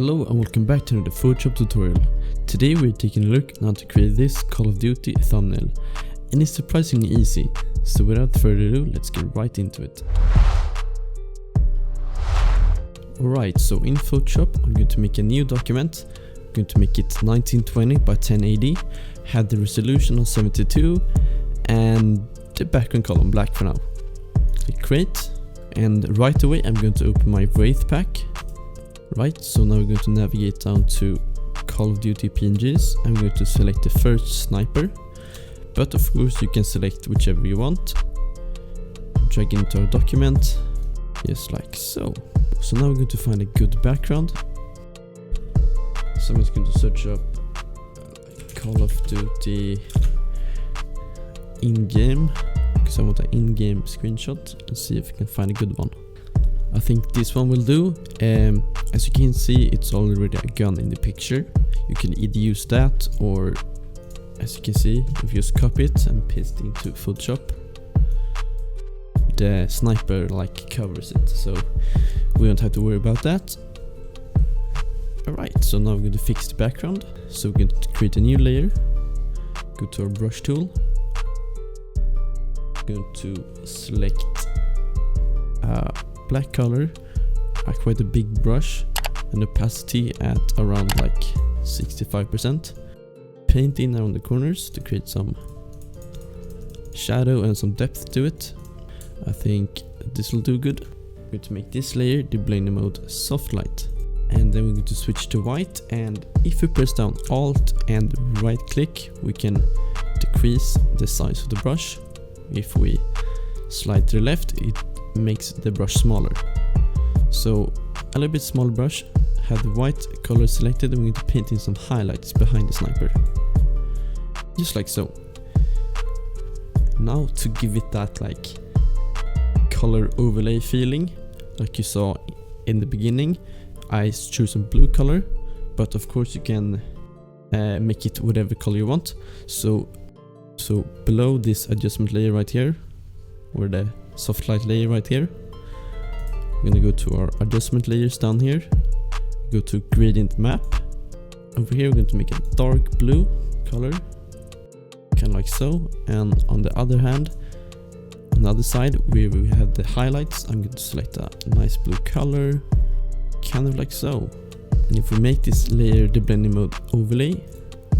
Hello and welcome back to another Photoshop tutorial. Today we're taking a look on how to create this Call of Duty thumbnail, and it's surprisingly easy, so without further ado, let's get right into it. Alright, so in Photoshop I'm going to make a new document. I'm going to make it 1920 by 1080, have the resolution on 72 and the background color black for now. Click create, and right away I'm going to open my Wraith pack. Right, so now we're going to navigate down to Call of Duty PNGs. I'm going to select the first sniper, but of course you can select whichever you want. Drag into our document, just like so. So now we're going to find a good background. So I'm just going to search up Call of Duty in-game, because I want an in-game screenshot, and see if we can find a good one. I think this one will do. As you can see, it's already a gun in the picture. You can either use that, or as you can see, if you just copy it and paste it into Photoshop, the sniper covers it, so we don't have to worry about that. Alright, so now we're going to fix the background. So we're going to create a new layer, go to our brush tool, going to select black color, quite a big brush, and opacity at around 65%. Paint in around the corners to create some shadow and some depth to it. I think this will do good. I'm going to make this layer the blending mode soft light, and then we're going to switch to white, and if we press down Alt and right click, we can decrease the size of the brush. If we slide to the left, it makes the brush smaller. So a little bit smaller brush, have the white color selected, and we're going to paint in some highlights behind the sniper, just like so. Now to give it that color overlay feeling, like you saw in the beginning, I choose some blue color, but of course you can make it whatever color you want. So below this adjustment layer right here, or the soft light layer right here, we're gonna go to our adjustment layers down here, go to gradient map. Over here we're going to make a dark blue color, kind of like so, and on the other hand, on the other side where we have the highlights, I'm going to select a nice blue color, kind of like so. And if we make this layer the blending mode overlay,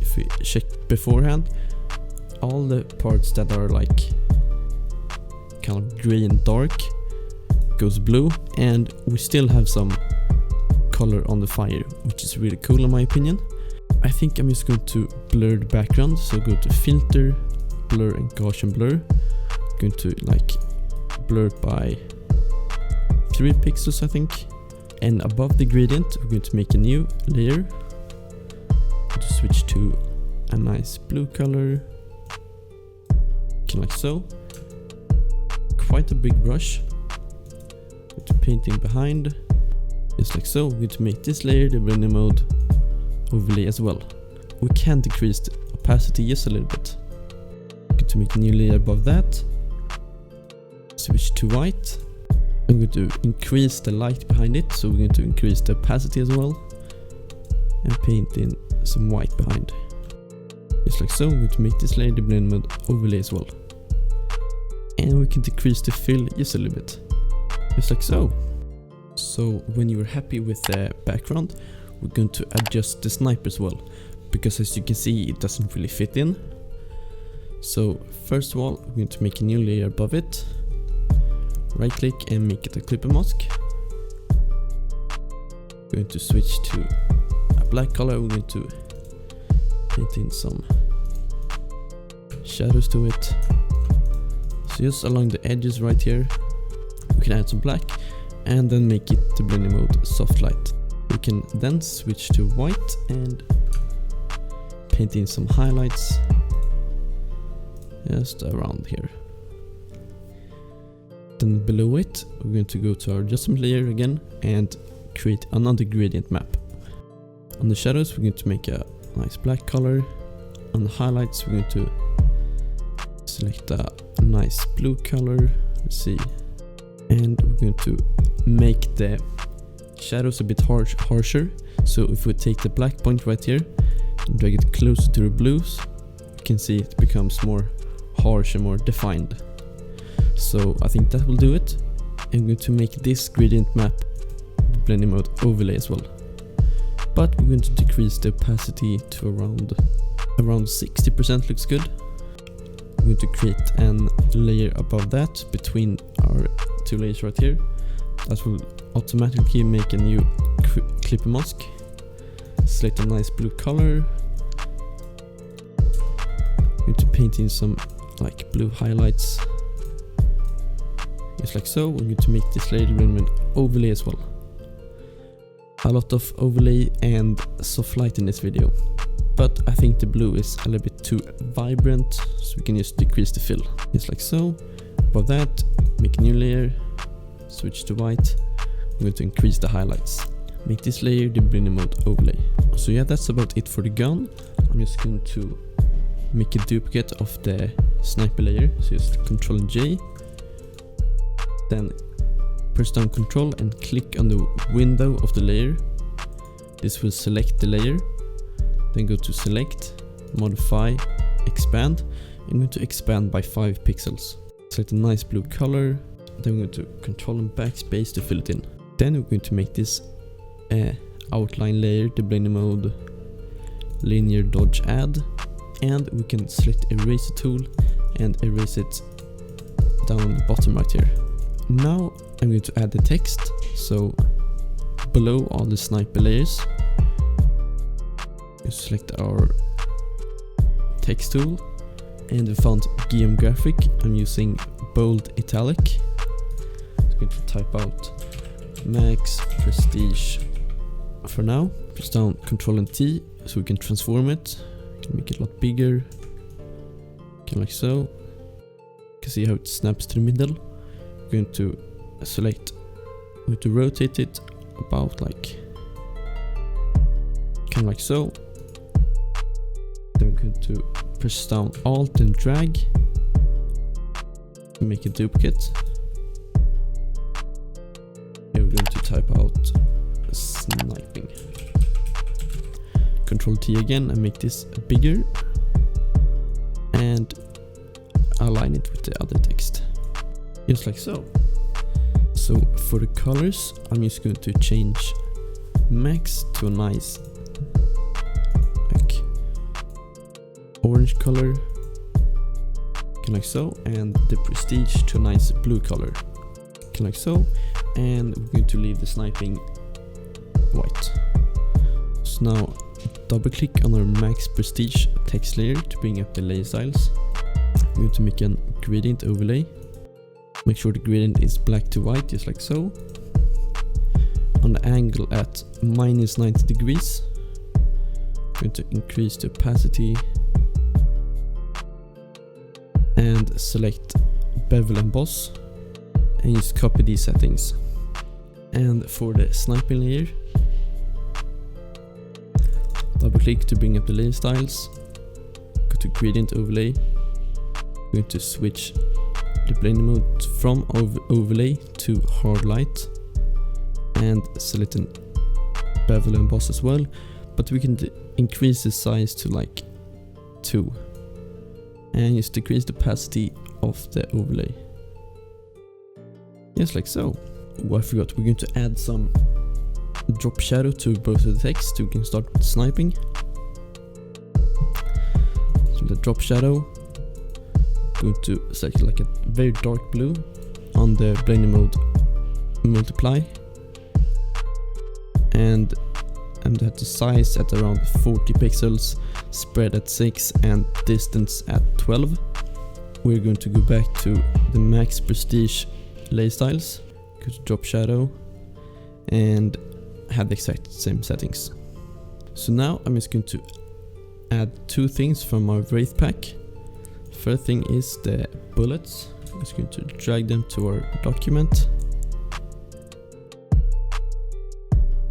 if we check beforehand, all the parts that are kind of gray and dark goes blue, and we still have some color on the fire, which is really cool in my opinion. I think I'm just going to blur the background, so go to filter, blur and Gaussian blur. I'm going to blur it by 3 pixels I think, and above the gradient we're going to make a new layer. To switch to a nice blue color, kind of like so. Quite a big brush, to painting behind, just like so. We're going to make this layer the blending mode overlay as well. We can decrease the opacity just a little bit. We're going to make a new layer above that, switch to white. I'm going to increase the light behind it, so we're going to increase the opacity as well, and paint in some white behind, just like so. We're going to make this layer the blending mode overlay as well, and we can decrease the fill just a little bit, just like so. So when you're happy with the background, we're going to adjust the sniper as well, because as you can see it doesn't really fit in. So first of all, we're going to make a new layer above it, right click and make it a clipper mask. We're going to switch to a black color. We're going to paint in some shadows to it, so just along the edges right here we can add some black, and then make it the blending mode soft light. We can then switch to white and paint in some highlights just around here. Then below it we're going to go to our adjustment layer again and create another gradient map. On the shadows we're going to make a nice black color. On the highlights we're going to select a nice blue color, let's see, and we're going to make the shadows a bit harsher, So if we take the black point right here and drag it closer to the blues, you can see it becomes more harsh and more defined. So I think that will do it. I'm going to make this gradient map the blending mode overlay as well. But we're going to decrease the opacity to around 60%, looks good. I'm going to create an layer above that between our two layers right here. That will automatically make a new clipper mask. Select a nice blue color. I'm going to paint in some like blue highlights. Just like so. We're going to make this layer with overlay as well. A lot of overlay and soft light in this video, but I think the blue is a little bit too vibrant, so we can just decrease the fill. Just like so. Above that, make a new layer, switch to white. I'm going to increase the highlights. Make this layer the blending mode overlay. So yeah, that's about it for the gun. I'm just going to make a duplicate of the sniper layer, so just Ctrl J, then press down Ctrl and click on the window of the layer. This will select the layer, then go to select, modify, expand. I'm going to expand by 5 pixels. Select a nice blue color, then we're going to Ctrl and backspace to fill it in. Then we're going to make this outline layer the blending mode linear dodge add, and we can select eraser tool and erase it down on the bottom right here. Now I'm going to add the text, so below all the sniper layers, you select our text tool, and the font Guillaume Graphic, I'm using bold italic. I'm going to type out Max Prestige for now. Press down Ctrl and T so we can transform it. Make it a lot bigger, like so. You can see how it snaps to the middle. I'm going to select, I'm going to rotate it about like like so. Then we're going to press down Alt and drag to make a duplicate. Here we're going to type out sniping. Ctrl T again and make this bigger and align it with the other text, just like so. So for the colors, I'm just going to change Max to a nice like orange color, like so, and the Prestige to a nice blue color, like so, and we're going to leave the sniping white. So now double click on our Max Prestige text layer to bring up the layer styles. I'm going to make a gradient overlay. Make sure the gradient is black to white, just like so. On the angle at -90 degrees, I'm going to increase the opacity and select bevel emboss and just copy these settings. And for the sniping layer, double click to bring up the layer styles, go to gradient overlay. I'm going to switch the blending mode from overlay to hard light and select an bevel emboss as well, but we can increase the size to like 2 and just decrease the opacity of the overlay, just like so. Oh, I forgot, we're going to add some drop shadow to both of the text so we can start with sniping. So the drop shadow, going to select like a very dark blue on the blending mode multiply, and have the size at around 40 pixels, spread at 6 and distance at 12. We're going to go back to the Max Prestige layer styles, go to drop shadow and have the exact same settings. So now I'm just going to add 2 things from our Wraith pack. First thing is the bullets. I'm just going to drag them to our document.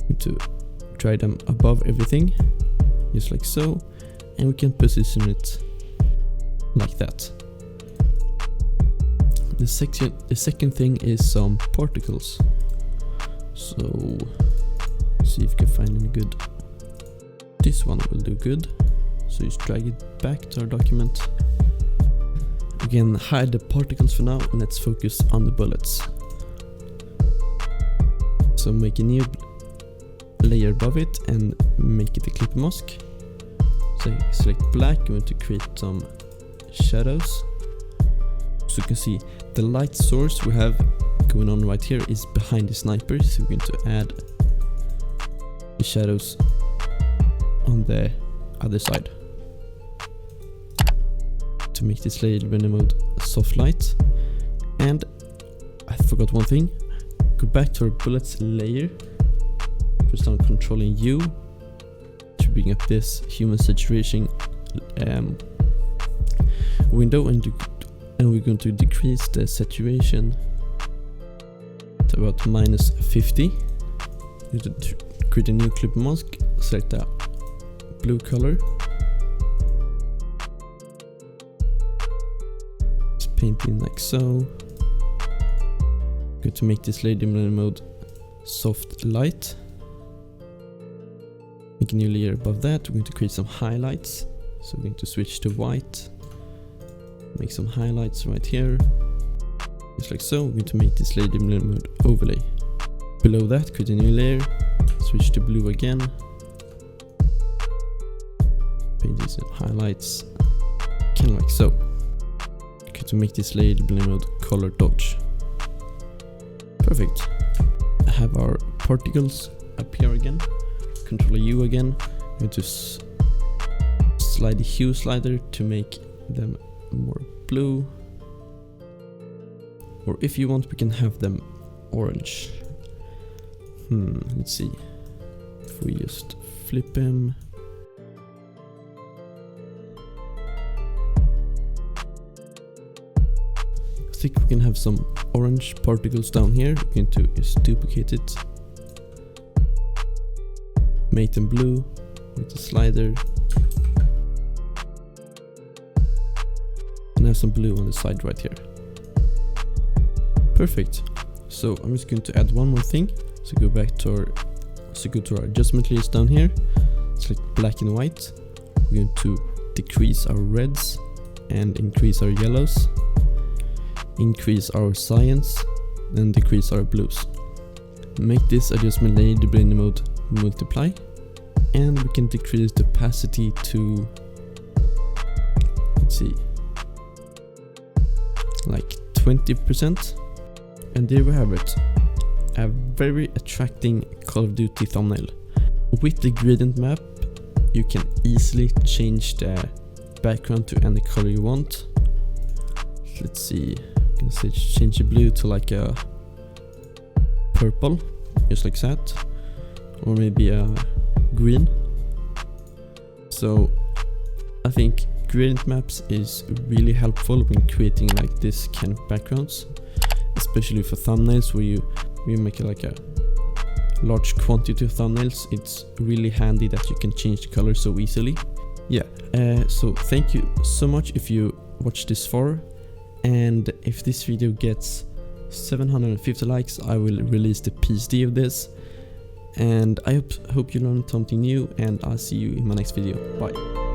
I'm going to drag them above everything, just like so, and we can position it like that. The second thing is some particles. So See if you can find any good. This one will do good. So just drag it back to our document. Again, hide the particles for now and let's focus on the bullets. So make a new layer above it and make it a clip mask. So select black, we want to create some shadows. So you can see the light source we have going on right here is behind the sniper, so we're going to add the shadows on the other side. To make this layer in mode soft light. And I forgot one thing. Go back to our bullets layer. Press down Ctrl and U to bring up this human saturation window, and we're going to decrease the saturation to about -50. You have to create a new clip mask. Select the blue color. Paint in like so. Good to make this layer in mode soft light. Make a new layer above that. We're going to create some highlights. So we're going to switch to white. Make some highlights right here. Just like so. We're going to make this layer in mode overlay. Below that, create a new layer. Switch to blue again. Paint these highlights. Kind of like so. To make this layer in mode color dodge. Perfect. I have our particles up here again. Ctrl U again. I'm going to slide the hue slider to make them more blue. Or if you want, we can have them orange. Let's see. If we just flip them. I think we can have some orange particles down here. We're going to just duplicate it. Make them blue with the slider. And have some blue on the side right here. Perfect. So I'm just going to add one more thing. So go back to our adjustment layers down here. Select black and white. We're going to decrease our reds and increase our yellows. Increase our cyans and decrease our blues. Make this adjustment layer in mode multiply, and we can decrease the opacity to, let's see, like 20%. And there we have it, a very attracting Call of Duty thumbnail. With the gradient map you can easily change the background to any color you want. Let's see, you can change the blue to like a purple, just like that, or maybe a green. So I think gradient maps is really helpful when creating like this kind of backgrounds, especially for thumbnails where you make like a large quantity of thumbnails. It's really handy that you can change the color so easily. Yeah, so thank you so much if you watched this far. And if this video gets 750 likes, I will release the PSD of this. And I hope you learned something new, and I'll see you in my next video. Bye.